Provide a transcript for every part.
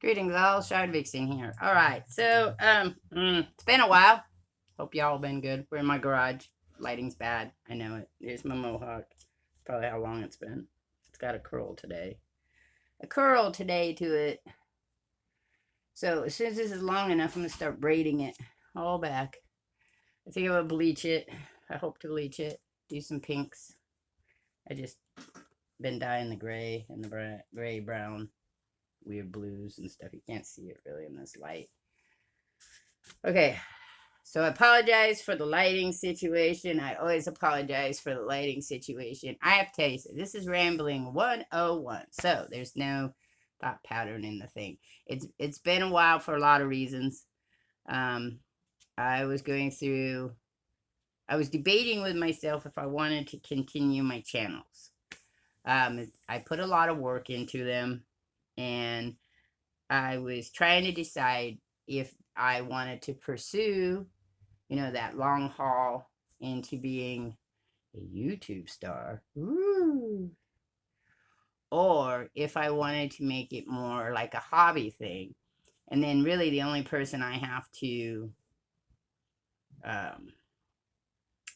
Greetings all, Shardvixen here. Alright, so, it's been a while. Hope y'all been good. We're in my garage. Lighting's bad. I know it. Here's my mohawk. Probably how long it's been. It's got a curl today. A curl today to it. So, as soon as this is long enough, I'm going to start braiding it all back. I think I will bleach it. I hope to bleach it. Do some pinks. I just been dyeing the gray and the gray brown. Weird blues and stuff. You can't see it really in this light. Okay, so I apologize for the lighting situation. I always apologize for the lighting situation. I have to tell you, this is Rambling 101. So there's no thought pattern in the thing. It's been a while for a lot of reasons. I was debating with myself if I wanted to continue my channels. I put a lot of work into them. And I was trying to decide if I wanted to pursue, that long haul into being a YouTube star. Ooh. Or if I wanted to make it more like a hobby thing. And then really the only person I have to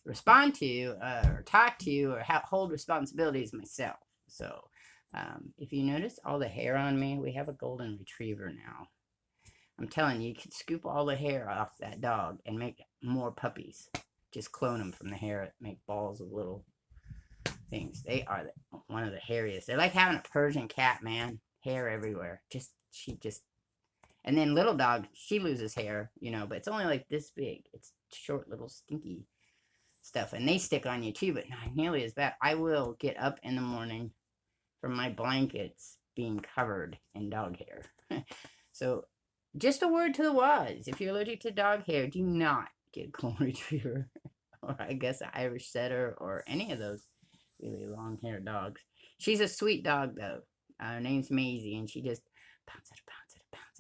respond to or talk to or hold responsibility is myself. So if you notice all the hair on me, we have a golden retriever now. I'm telling you, you could scoop all the hair off that dog and make more puppies. Just clone them from the hair, make balls of little things. They are one of the hairiest. They're like having a Persian cat, man. Hair everywhere. And then little dog, she loses hair, but it's only like this big. It's short, little, stinky stuff. And they stick on you too, but not nearly as bad. I will get up in the morning from my blankets being covered in dog hair. So, just a word to the wise. If you're allergic to dog hair, do not get a golden retriever. Or I guess an Irish setter or any of those really long-haired dogs. She's a sweet dog, though. Her name's Maisie, and she just bounces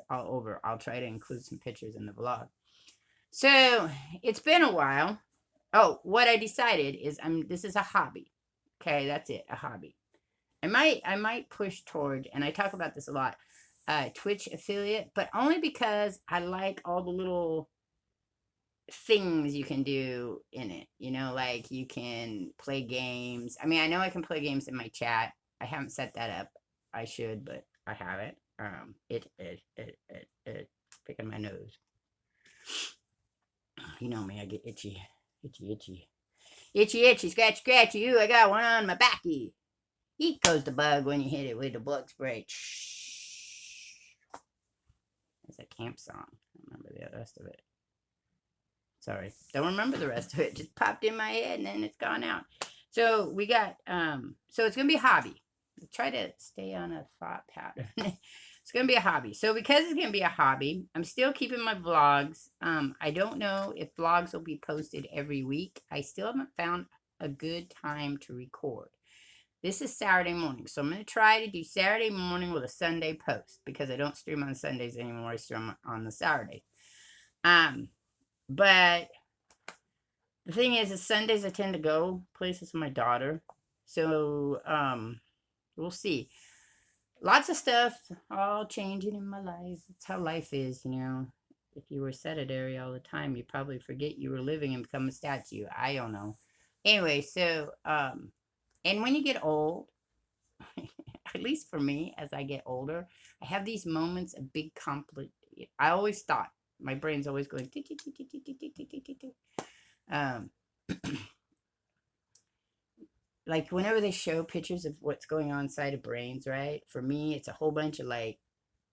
all over. I'll try to include some pictures in the vlog. So, it's been a while. Oh, what I decided is this is a hobby. Okay, that's it, a hobby. I might push toward, and I talk about this a lot, Twitch affiliate, but only because I like all the little things you can do in it. Like you can play games. I mean, I know I can play games in my chat. I haven't set that up. I should, but I haven't. Picking my nose. You know me, I get itchy, scratchy. Ooh, I got one on my backy. Eat goes the bug when you hit it with the bug spray. It's a camp song. I remember the rest of it. Sorry, don't remember the rest of it. Just popped in my head and then it's gone out. So we got, so it's going to be a hobby. I'll try to stay on a thought pattern. It's going to be a hobby. So because it's going to be a hobby, I'm still keeping my vlogs. I don't know if vlogs will be posted every week. I still haven't found a good time to record. This is Saturday morning, so I'm going to try to do Saturday morning with a Sunday post because I don't stream on Sundays anymore. I stream on the Saturday. But the thing is Sundays I tend to go places with my daughter. So, we'll see. Lots of stuff all changing in my life. It's how life is, If you were sedentary all the time, you'd probably forget you were living and become a statue. I don't know. Anyway, so, and when you get old, at least for me, as I get older, I have these moments of big conflict. I always thought, my brain's always going, like whenever they show pictures of what's going on inside of brains, right? For me, it's a whole bunch of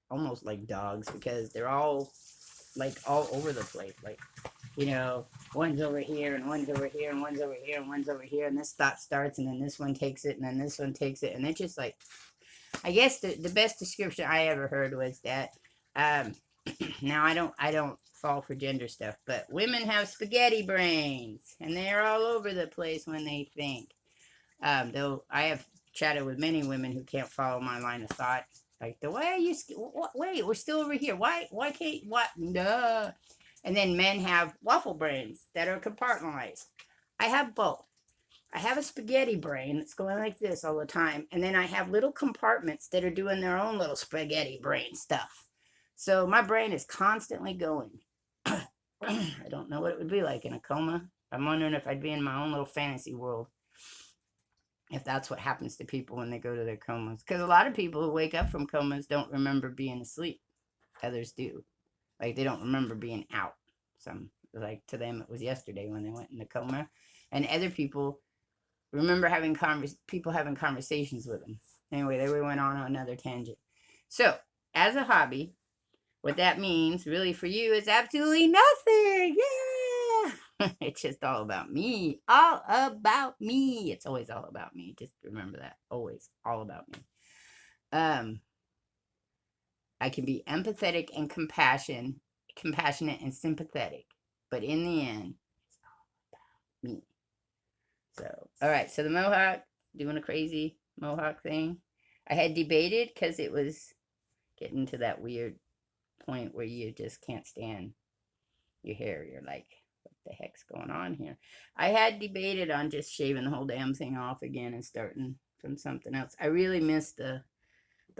almost like dogs because they're all all over the place. One's over here and one's over here and one's over here and one's over here. And this thought starts and then this one takes it and then this one takes it. And it's just I guess the best description I ever heard was that, now I don't fall for gender stuff, but women have spaghetti brains and they're all over the place when they think. Though I have chatted with many women who can't follow my line of thought. Like, why are you, wait, we're still over here. Why can't, what, no. And then men have waffle brains that are compartmentalized. I have both. I have a spaghetti brain that's going like this all the time. And then I have little compartments that are doing their own little spaghetti brain stuff. So my brain is constantly going. I don't know what it would be like in a coma. I'm wondering if I'd be in my own little fantasy world, if that's what happens to people when they go to their comas. Because a lot of people who wake up from comas don't remember being asleep. Others do. Like, they don't remember being out. Some, like, to them it was yesterday when they went in the coma. And other people remember having people having conversations with them. Anyway, they went on another tangent. So, as a hobby, what that means really for you is absolutely nothing. Yeah. It's just all about me. All about me. It's always all about me. Just remember that. Always all about me. I can be empathetic and compassionate and sympathetic. But in the end, it's all about me. So, all right. So the mohawk, doing a crazy mohawk thing. I had debated because it was getting to that weird point where you just can't stand your hair. You're like, what the heck's going on here? I had debated on just shaving the whole damn thing off again and starting from something else. I really miss the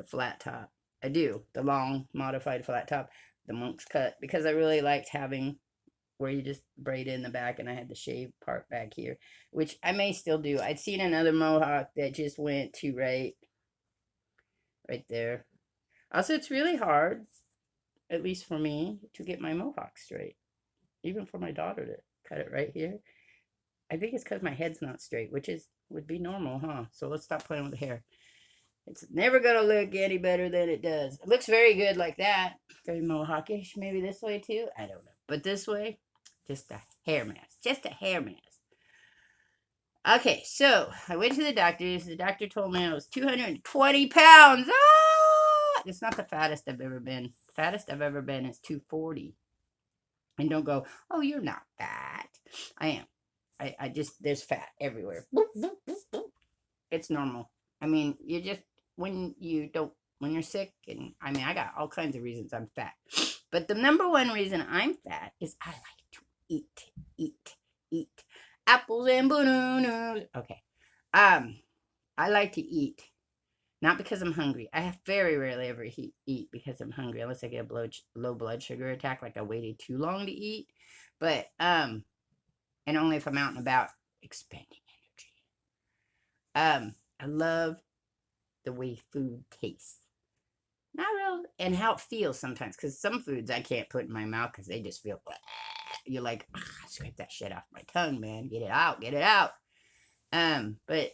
flat top. I do. The long modified flat top, the monk's cut, because I really liked having where you just braid in the back, and I had the shave part back here, which I may still do. I'd seen another mohawk that just went to right there. Also, it's really hard, at least for me, to get my mohawk straight. Even for my daughter to cut it right here. I think it's because my head's not straight, which would be normal, huh? So let's stop playing with the hair. It's never going to look any better than it does. It looks very good like that. Very mohawkish. Maybe this way too. I don't know. But this way, just a hair mask. Just a hair mask. Okay, so I went to the doctor's. The doctor told me I was 220 pounds. Ah! It's not the fattest I've ever been. The fattest I've ever been is 240. And don't go, oh, you're not fat. I am. I just, there's fat everywhere. It's normal. I mean, you just, when you're sick, and I mean, I got all kinds of reasons I'm fat. But the number one reason I'm fat is I like to eat. Apples and bananas. Okay. I like to eat. Not because I'm hungry. I very rarely ever eat because I'm hungry, unless I get a low blood sugar attack, like I waited too long to eat. But, and only if I'm out and about expending energy. I love the way food tastes. Not real, and how it feels sometimes, because some foods I can't put in my mouth because they just feel, you're like, scrape that shit off my tongue, man. Get it out. But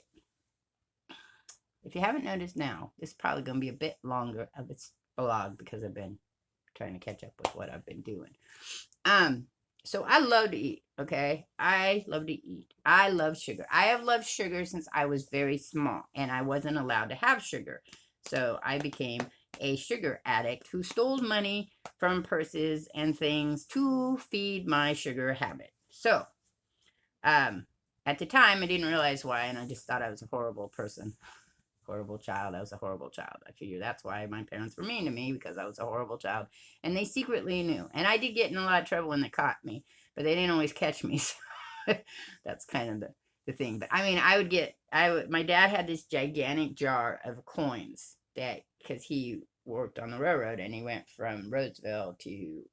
if you haven't noticed now, this is probably going to be a bit longer of its vlog because I've been trying to catch up with what I've been doing. So I love to eat, okay? I love to eat. I love sugar. I have loved sugar since I was very small, and I wasn't allowed to have sugar. So I became a sugar addict who stole money from purses and things to feed my sugar habit. So, at the time, I didn't realize why, and I just thought I was a horrible person. Horrible child. I was a horrible child. I figure that's why my parents were mean to me, because I was a horrible child. And they secretly knew. And I did get in a lot of trouble when they caught me, but they didn't always catch me. So that's kind of the thing. But I mean, my dad had this gigantic jar of coins because he worked on the railroad, and he went from Roseville to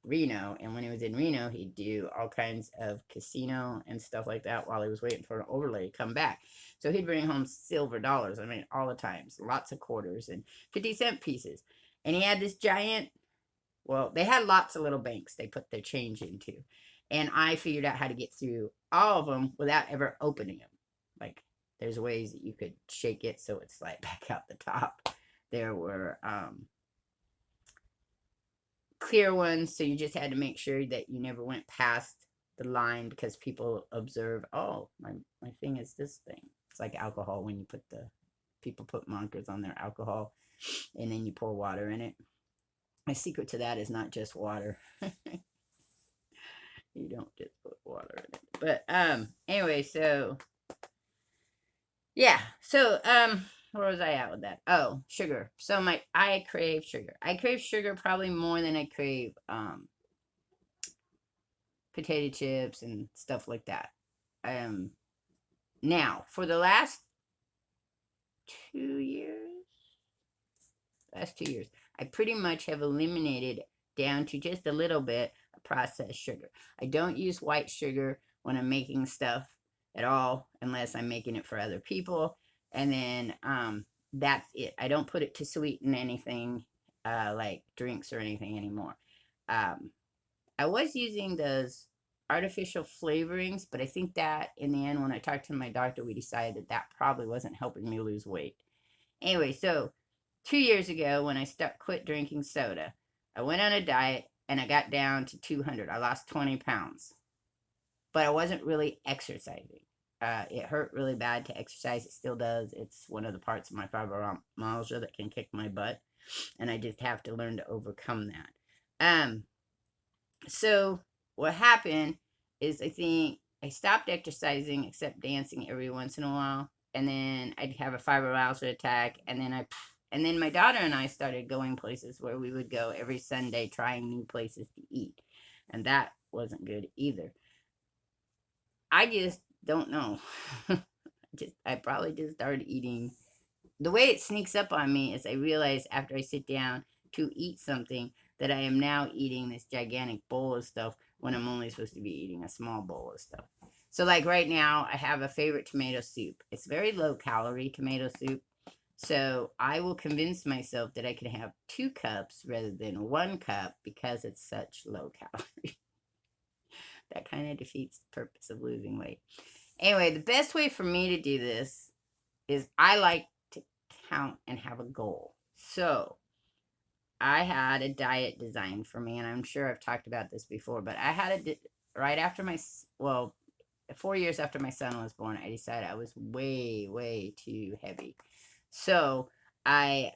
Reno, and when he was in Reno, he'd do all kinds of casino and stuff like that while he was waiting for an overlay to come back. So he'd bring home silver dollars, I mean, all the times, lots of quarters and 50-cent pieces. And he had this giant, well, they had lots of little banks they put their change into. And I figured out how to get through all of them without ever opening them. Like, there's ways that you could shake it so it's like back out the top. There were clear ones, so you just had to make sure that you never went past the line, because people observe, oh, my thing is this thing. It's like alcohol when you people put markers on their alcohol, and then you pour water in it. My secret to that is not just water. You don't just put water in it. But anyway, so yeah. So where was I at with that? Oh, sugar. So I crave sugar. I crave sugar probably more than I crave potato chips and stuff like that. Now, for the last 2 years, I pretty much have eliminated down to just a little bit of processed sugar. I don't use white sugar when I'm making stuff at all, unless I'm making it for other people. And then that's it. I don't put it to sweeten anything like drinks or anything anymore. I was using those artificial flavorings, but I think that in the end, when I talked to my doctor, we decided that that probably wasn't helping me lose weight. Anyway, so 2 years ago, when I quit drinking soda, I went on a diet and I got down to 200. I lost 20 pounds, but I wasn't really exercising. It hurt really bad to exercise. It still does. It's one of the parts of my fibromyalgia that can kick my butt, and I just have to learn to overcome that. So what happened is, I think I stopped exercising except dancing every once in a while, and then I'd have a fibromyalgia attack, and then my daughter and I started going places where we would go every Sunday, trying new places to eat, and that wasn't good either. I just don't know. I probably just started eating. The way it sneaks up on me is I realize after I sit down to eat something that I am now eating this gigantic bowl of stuff when I'm only supposed to be eating a small bowl of stuff. So like right now, I have a favorite tomato soup. It's very low calorie tomato soup. So I will convince myself that I can have 2 cups rather than 1 cup because it's such low calorie. That kind of defeats the purpose of losing weight. Anyway, the best way for me to do this is I like to count and have a goal. So I had a diet designed for me, and I'm sure I've talked about this before, but I had right after 4 years after my son was born, I decided I was way, way too heavy. So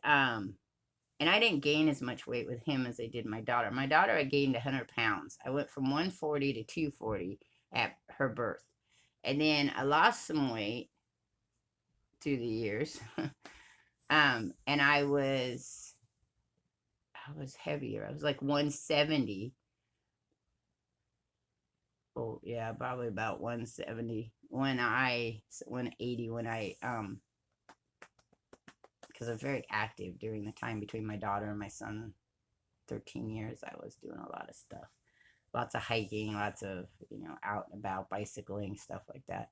and I didn't gain as much weight with him as I did my daughter. My daughter, I gained 100 pounds. I went from 140 to 240 at her birth. And then I lost some weight through the years. And I was heavier. I was like 170. Oh, yeah, probably about 170 180 when I, because I'm very active during the time between my daughter and my son. 13 years, I was doing a lot of stuff. Lots of hiking, lots of, out and about, bicycling, stuff like that.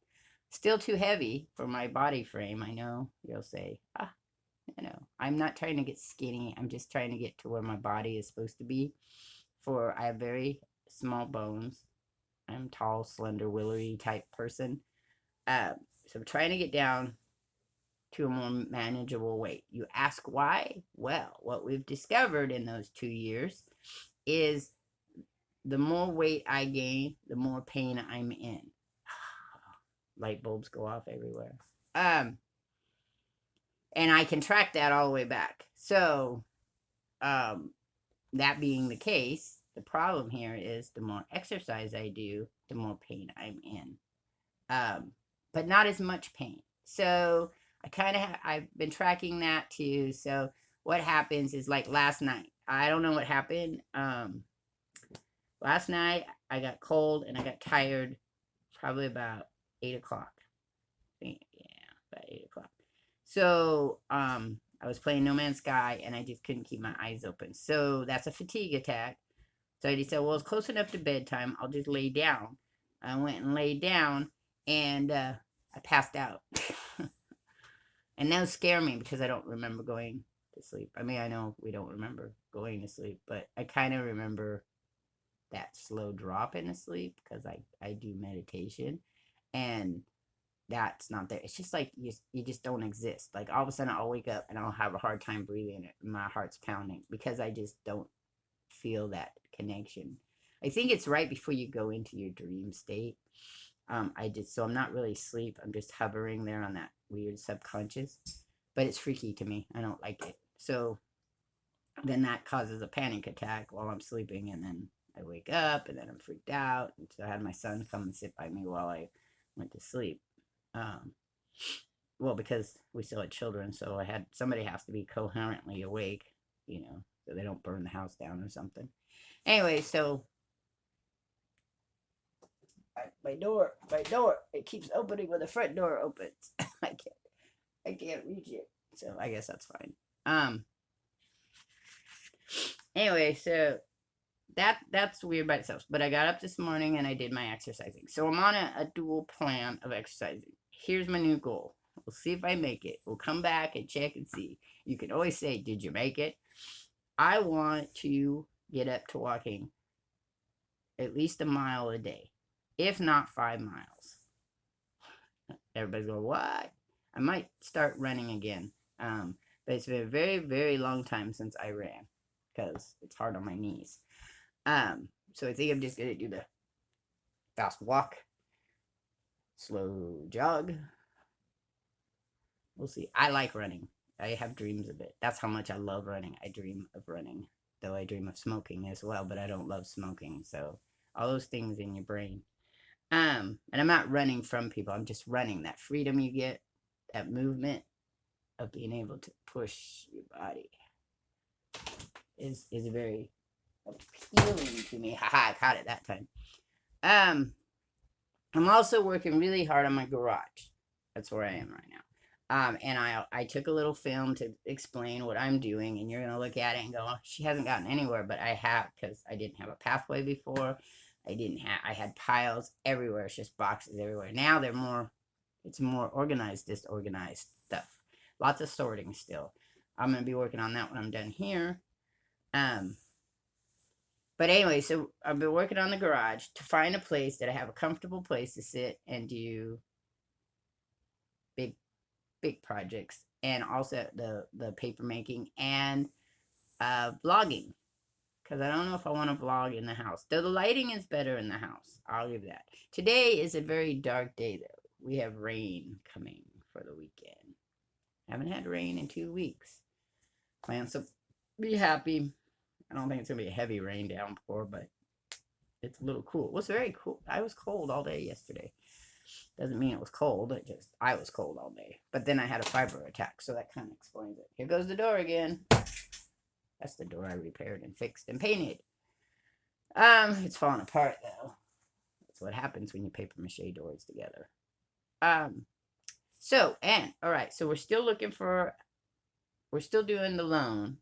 Still too heavy for my body frame. I know you'll say, I'm not trying to get skinny. I'm just trying to get to where my body is supposed to be. I have very small bones. I'm tall, slender, willery type person. So I'm trying to get down to a more manageable weight. You ask why? Well, what we've discovered in those 2 years is the more weight I gain, the more pain I'm in. Light bulbs go off everywhere. And I can track that all the way back. So, that being the case, the problem here is the more exercise I do, the more pain I'm in. But not as much pain. So I've been tracking that too. So what happens is, like last night, I don't know what happened. Last night I got cold and I got tired probably about 8 o'clock. Yeah, about 8 o'clock. So, I was playing No Man's Sky and I just couldn't keep my eyes open. So that's a fatigue attack. So I just said, well, it's close enough to bedtime. I'll just lay down. I went and laid down and I passed out. And those scare me because I don't remember going to sleep. I mean, I know we don't remember going to sleep, but I kind of remember that slow drop into sleep because I do meditation, and that's not there. It's just like you just don't exist. Like all of a sudden I'll wake up and I'll have a hard time breathing and my heart's pounding because I just don't feel that connection. I think it's right before you go into your dream state. So I'm not really asleep. I'm just hovering there on that weird subconscious, but it's freaky to me. I don't like it. So then that causes a panic attack while I'm sleeping, and then I wake up and then I'm freaked out. And so I had my son come and sit by me while I went to sleep. Well, because we still had children, so somebody has to be coherently awake, so they don't burn the house down or something. Anyway, so my door, it keeps opening when the front door opens. I can't reach it, so I guess that's fine. Anyway, so that's weird by itself. But I got up this morning and I did my exercising. So I'm on a dual plan of exercising. Here's my new goal. We'll see if I make it. We'll come back and check and see. You can always say, did you make it? I want to get up to walking at least a mile a day, if not 5 miles. Everybody's going, what? I might start running again. But it's been a very, very long time since I ran because it's hard on my knees. So I think I'm just going to do the fast walk, slow jog. We'll see. I like running. I have dreams of it. That's how much I love running. I dream of running, though I dream of smoking as well, but I don't love smoking. So all those things in your brain. And I'm not running from people. I'm just running. That freedom you get, that movement of being able to push your body is very appealing to me. Haha, I caught it that time. I'm also working really hard on my garage. That's where I am right now. And I took a little film to explain what I'm doing, and you're gonna look at it and go, oh, she hasn't gotten anywhere, but I have, because I didn't have a pathway before. I had piles everywhere. It's just boxes everywhere. Now it's more organized, disorganized stuff. Lots of sorting still. I'm gonna be working on that when I'm done here. But anyway, so I've been working on the garage to find a place that I have a comfortable place to sit and do big projects, and also the paper making and vlogging, because I don't know if I want to vlog in the house. Though the lighting is better in the house, I'll give that. Today is a very dark day though. We have rain coming for the weekend. Haven't had rain in 2 weeks. Plants will be happy. I don't think it's gonna be a heavy rain downpour, but it's a little cool. It was very cool. I was cold all day yesterday. Doesn't mean it was cold. I was cold all day. But then I had a fiber attack, so that kind of explains it. Here goes the door again. That's the door I repaired and fixed and painted. It's falling apart though. That's what happens when you paper mache doors together. All right, so we're still doing the loan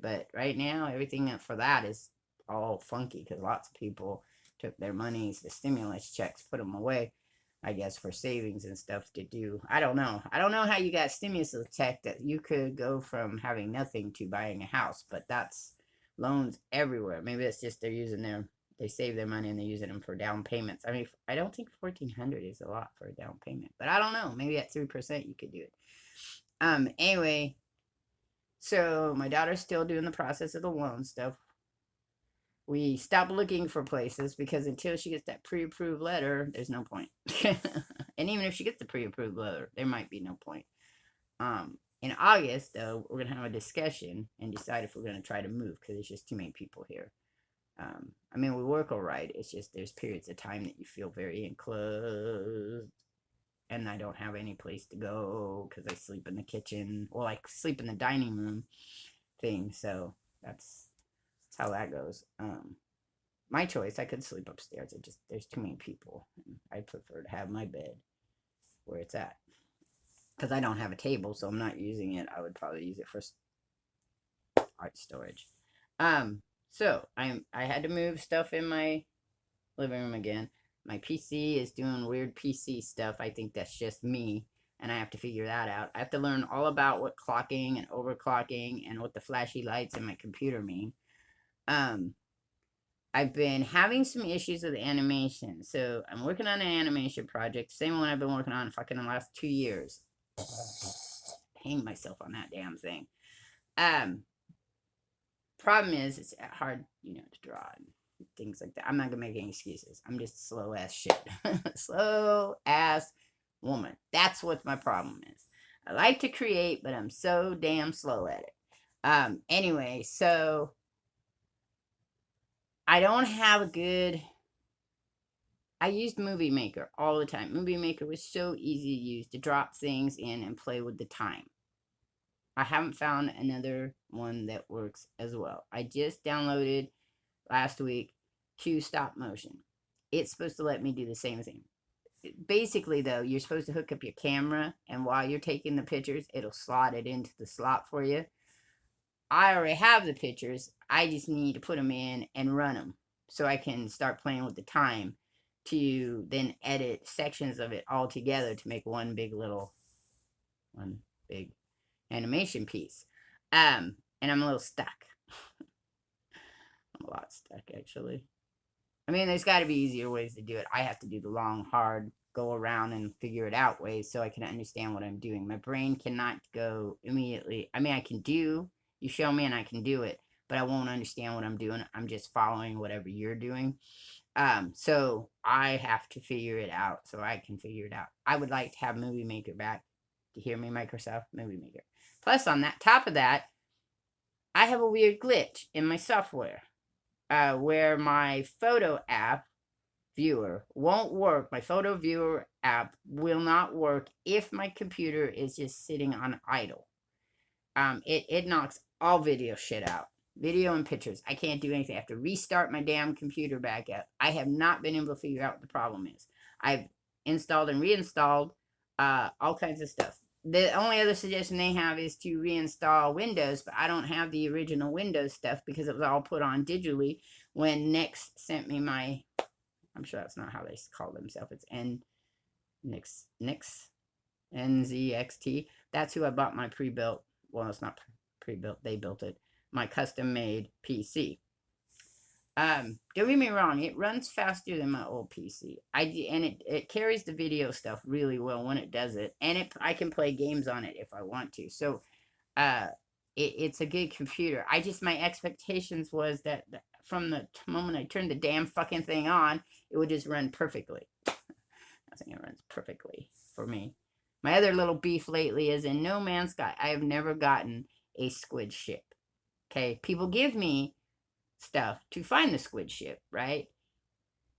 but right now everything for that is all funky because lots of people took their monies, the stimulus checks, put them away, I guess, for savings and stuff to do. I don't know how you got stimulus check that you could go from having nothing to buying a house, but that's loans everywhere. Maybe it's just they save their money and they're using them for down payments. I mean, I don't think $1,400 is a lot for a down payment, but I don't know. Maybe at 3% you could do it. Anyway, so my daughter's still doing the process of the loan stuff. We stopped looking for places because until she gets that pre-approved letter, there's no point. And even if she gets the pre-approved letter, there might be no point. In August, though, we're going to have a discussion and decide if we're going to try to move because there's just too many people here. I mean, we work all right. It's just there's periods of time that you feel very enclosed. And I don't have any place to go because I sleep in the kitchen. Well, I sleep in the dining room thing. So that's how that goes. My choice, I could sleep upstairs. There's too many people. I prefer to have my bed where it's at. Because I don't have a table, so I'm not using it. I would probably use it for art storage. So I had to move stuff in my living room again. My PC is doing weird PC stuff. I think that's just me, and I have to figure that out. I have to learn all about what clocking and overclocking and what the flashy lights in my computer mean. I've been having some issues with animation, so I'm working on an animation project, same one I've been working on fucking the last 2 years. Hang myself on that damn thing. Problem is, it's hard, to draw and things like that. I'm not gonna make any excuses. I'm just slow ass shit. Slow ass woman. That's what my problem is. I like to create, but I'm so damn slow at it. Anyway, so I don't have a good... I used Movie Maker all the time. Movie Maker was so easy to use, to drop things in and play with the time. I haven't found another one that works as well. I just downloaded last week Q Stop Motion. It's supposed to let me do the same thing. Basically, though, you're supposed to hook up your camera, and while you're taking the pictures, it'll slot it into the slot for you. I already have the pictures. I just need to put them in and run them so I can start playing with the time to then edit sections of it all together to make one big animation piece. And I'm a little stuck. I'm a lot stuck, actually. I mean, there's got to be easier ways to do it. I have to do the long, hard, go around and figure it out ways so I can understand what I'm doing. My brain cannot go immediately. I mean, I can do, you show me and I can do it, but I won't understand what I'm doing. I'm just following whatever you're doing. So I have to figure it out so I can figure it out. I would like to have Movie Maker back. To hear me, Microsoft Movie Maker. Plus, on that top of that, I have a weird glitch in my software where my photo app viewer won't work. My photo viewer app will not work if my computer is just sitting on idle. It knocks all video shit out. Video and pictures. I can't do anything. I have to restart my damn computer back up. I have not been able to figure out what the problem is. I've installed and reinstalled all kinds of stuff. The only other suggestion they have is to reinstall Windows, but I don't have the original Windows stuff because it was all put on digitally when Nix sent me my, I'm sure that's not how they call themselves. It's Nix, NZXT. That's who I bought my pre-built, well, it's not pre-built, they built it, my custom-made PC. Don't get me wrong, it runs faster than my old PC. It carries the video stuff really well when it does it, and I can play games on it if I want to. So, it's a good computer. My expectations was that from the moment I turned the damn fucking thing on, it would just run perfectly. I think it runs perfectly for me. My other little beef lately is in No Man's Sky. I have never gotten a squid ship. Okay, people give me stuff to find the squid ship, right?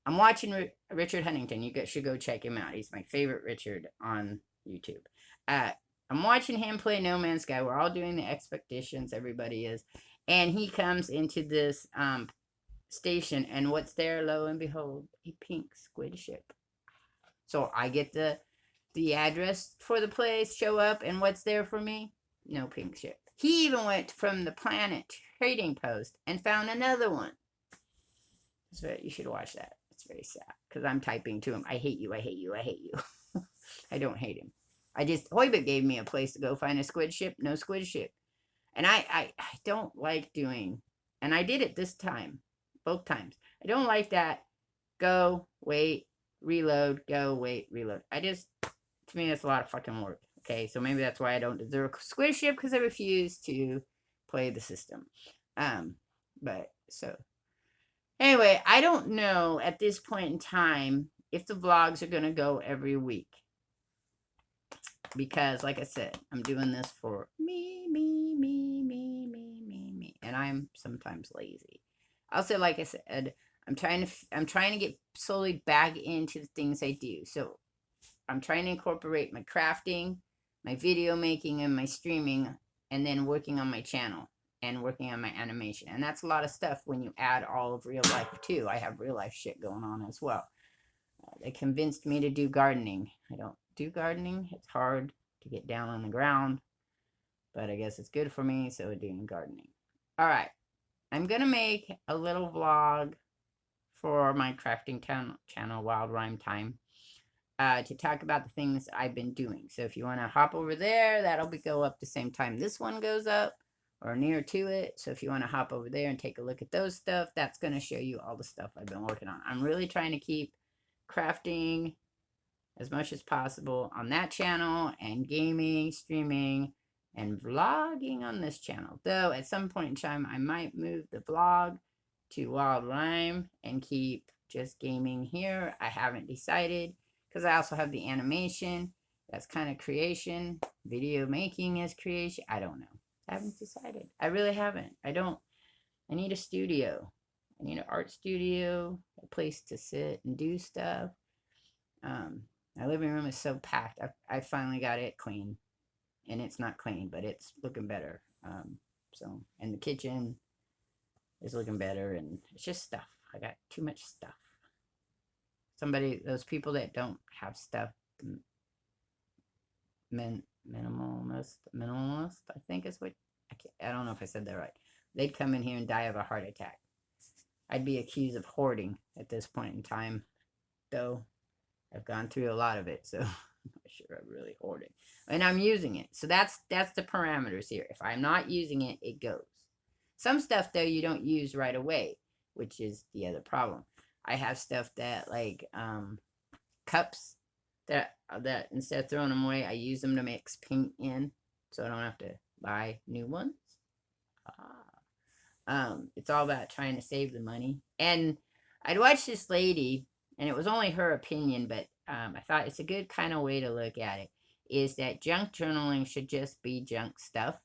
I'm watching Richard Huntington. You should go check him out. He's my favorite Richard on YouTube. I'm watching him play No Man's Sky. We're all doing the expeditions. Everybody is. And he comes into this station, and what's there? Lo and behold, a pink squid ship. So I get the address for the place, show up, and what's there for me? No pink ship. He even went from the Planet Trading Post and found another one. So you should watch that. It's very sad because I'm typing to him. I hate you. I hate you. I hate you. I don't hate him. Hoybit gave me a place to go find a squid ship. No squid ship. And I don't like doing, and I did it this time, both times. I don't like that. Go, wait, reload, go, wait, reload. To me, that's a lot of fucking work. Okay, so maybe that's why I don't deserve a squid ship, because I refuse to play the system. Anyway, I don't know at this point in time if the vlogs are going to go every week. Because, like I said, I'm doing this for me. And I'm sometimes lazy. Also, like I said, I'm trying to get slowly back into the things I do. So I'm trying to incorporate my crafting, my video making, and my streaming, and then working on my channel and working on my animation. And that's a lot of stuff when you add all of real life too. I have real life shit going on as well. They convinced me to do gardening. I don't do gardening. It's hard to get down on the ground, but I guess it's good for me, so I'm doing gardening. All right. I'm going to make a little vlog for my crafting channel, WyldRhymeTyme, to talk about the things I've been doing. So if you want to hop over there, that'll go up the same time this one goes up, or near to it. So if you want to hop over there and take a look at those stuff, that's going to show you all the stuff I've been working on. I'm really trying to keep crafting as much as possible on that channel, and gaming, streaming, and vlogging on this channel. Though at some point in time, I might move the vlog to WyldRhyme and keep just gaming here. I haven't decided, because I also have the animation. That's kind of creation. Video making is creation. I don't know. I haven't decided. I really haven't. I need a studio. I need an art studio, a place to sit and do stuff. My living room is so packed. I finally got it clean. And it's not clean, but it's looking better. And the kitchen is looking better, and it's just stuff. I got too much stuff. Those people that don't have stuff, minimalist, I think is what I don't know if I said that right. They'd come in here and die of a heart attack. I'd be accused of hoarding at this point in time, though I've gone through a lot of it, so I'm not sure I'm really hoarding. And I'm using it. So that's the parameters here. If I'm not using it, it goes. Some stuff, though, you don't use right away, which is the other problem. I have stuff that, like, cups that instead of throwing them away, I use them to mix paint in, so I don't have to buy new ones. It's all about trying to save the money. And I'd watched this lady, and it was only her opinion, but I thought it's a good kind of way to look at it, is that junk journaling should just be junk stuff.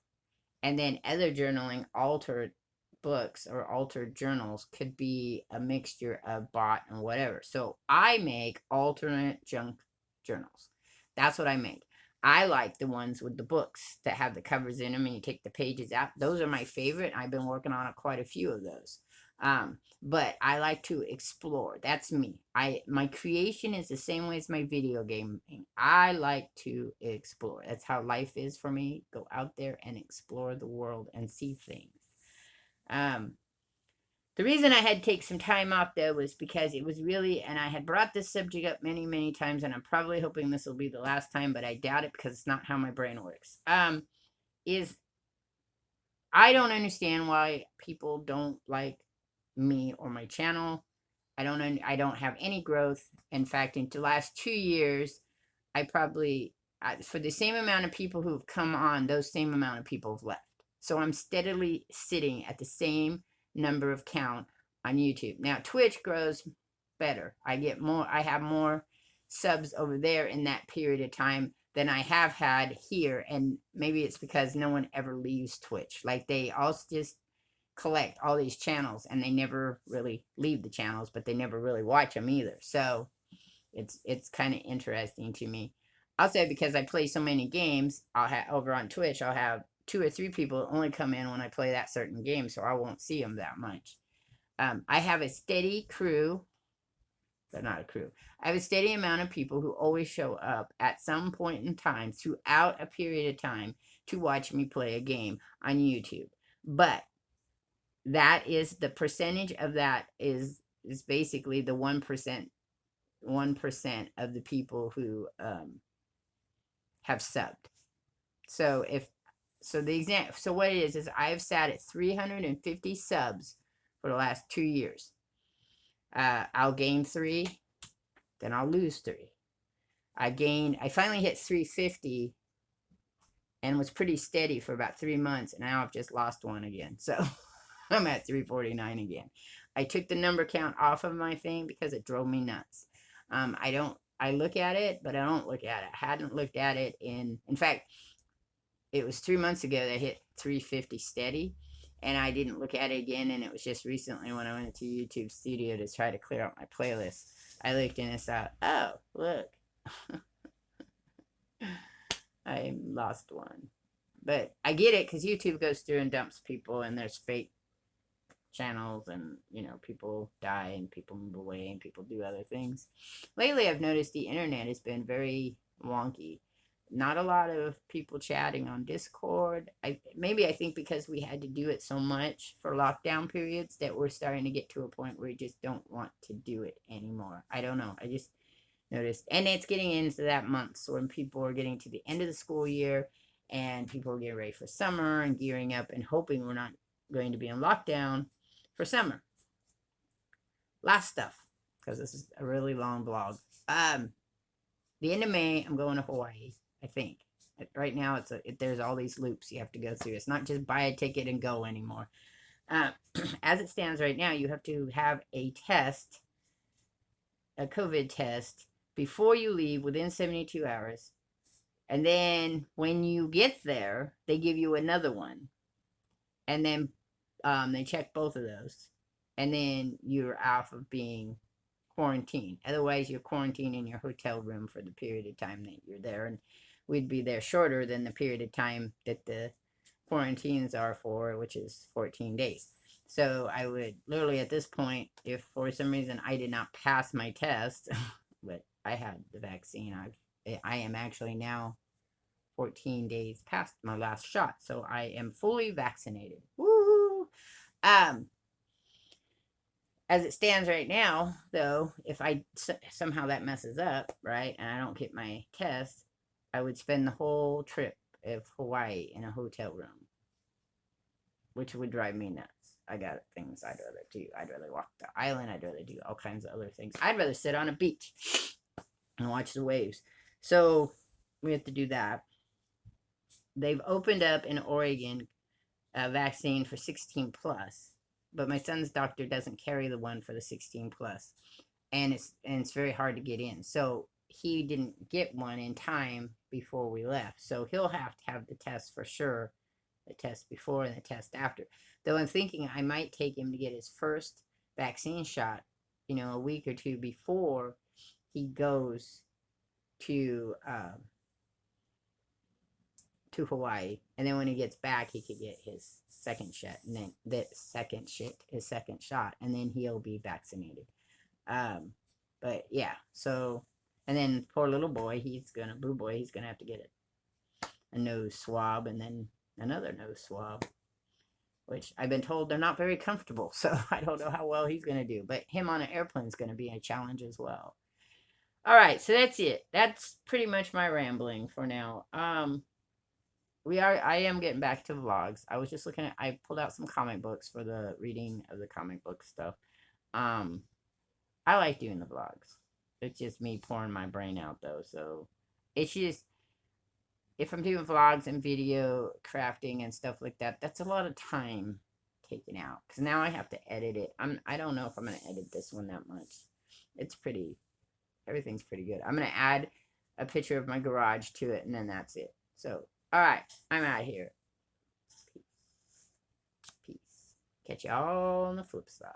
And then other journaling, altered books or altered journals, could be a mixture of bot and whatever. So I make alternate junk journals. That's what I make. I like the ones with the books that have the covers in them and you take the pages out. Those are my favorite. I've been working on quite a few of those. But I like to explore. That's me. My creation is the same way as my video gaming. I like to explore. That's how life is for me. Go out there and explore the world and see things. The reason I had to take some time off, though, was because it was really, and I had brought this subject up many, many times, and I'm probably hoping this will be the last time, but I doubt it because it's not how my brain works. Is I don't understand why people don't like me or my channel. I don't have any growth. In fact, in the last 2 years, I probably, for the same amount of people who have come on, those same amount of people have left. So I'm steadily sitting at the same number of count on YouTube. Now Twitch grows better. I have more subs over there in that period of time than I have had here, and maybe it's because no one ever leaves Twitch. Like, they all just collect all these channels and they never really leave the channels, but they never really watch them either. So it's kind of interesting to me. Also, because I play so many games, I'll have over on Twitch, I'll have 2 or 3 people only come in when I play that certain game, so I won't see them that much. I have a steady crew, but not a crew. I have a steady amount of people who always show up at some point in time throughout a period of time to watch me play a game on YouTube. But that is the percentage of that is basically the 1% of the people who have subbed. So what it is I've sat at 350 subs for the last 2 years. I'll gain 3, then I'll lose 3. I finally hit 350 and was pretty steady for about 3 months, and now I've just lost 1 again. So I'm at 349 again. I took the number count off of my thing because it drove me nuts. I look at it, but I don't look at it. I hadn't looked at it in fact, it was 3 months ago that I hit 350 steady, and I didn't look at it again, and it was just recently when I went to YouTube Studio to try to clear out my playlist. I looked and I saw, oh, look. I lost 1. But I get it, because YouTube goes through and dumps people, and there's fake channels, and people die and people move away and people do other things. Lately I've noticed the internet has been very wonky. Not a lot of people chatting on Discord. I think because we had to do it so much for lockdown periods that we're starting to get to a point where we just don't want to do it anymore. I don't know. I just noticed, and it's getting into that month, so when people are getting to the end of the school year and people are getting ready for summer and gearing up and hoping we're not going to be in lockdown for summer. Last stuff, because this is a really long blog. The end of May, I'm going to Hawaii, I think. Right now, there's all these loops you have to go through. It's not just buy a ticket and go anymore. As it stands right now, you have to have a test, a COVID test, before you leave within 72 hours. And then when you get there, they give you another one. And then they check both of those. And then you're off of being quarantined. Otherwise, you're quarantined in your hotel room for the period of time that you're there. And we'd be there shorter than the period of time that the quarantines are for, which is 14 days. So I would literally at this point, if for some reason I did not pass my test, but I had the vaccine, I am actually now 14 days past my last shot. So I am fully vaccinated. Woo! As it stands right now, though, if I somehow that messes up, right, and I don't get my test, I would spend the whole trip of Hawaii in a hotel room, which would drive me nuts. I got things I'd rather do. I'd rather walk the island. I'd rather do all kinds of other things. I'd rather sit on a beach and watch the waves. So we have to do that. They've opened up in Oregon a vaccine for 16 plus, but my son's doctor doesn't carry the one for the 16 plus, and it's very hard to get in. So he didn't get one in time before we left. So he'll have to have the test for sure, the test before and the test after. Though I'm thinking I might take him to get his first vaccine shot, a week or two before he goes to Hawaii, and then when he gets back, he could get his second shot, and then his second shot, and then he'll be vaccinated. But yeah, so, and then poor little boy, he's gonna have to get a nose swab, and then another nose swab, which I've been told they're not very comfortable. So I don't know how well he's gonna do. But him on an airplane is gonna be a challenge as well. All right, so that's it. That's pretty much my rambling for now. I am getting back to vlogs. I was just I pulled out some comic books for the reading of the comic book stuff. I like doing the vlogs. It's just me pouring my brain out though. So it's just, if I'm doing vlogs and video crafting and stuff like that, that's a lot of time taken out. Because now I have to edit it. I don't know if I'm going to edit this one that much. Everything's pretty good. I'm going to add a picture of my garage to it, and then that's it. So, all right, I'm out of here. Peace. Catch y'all on the flip side.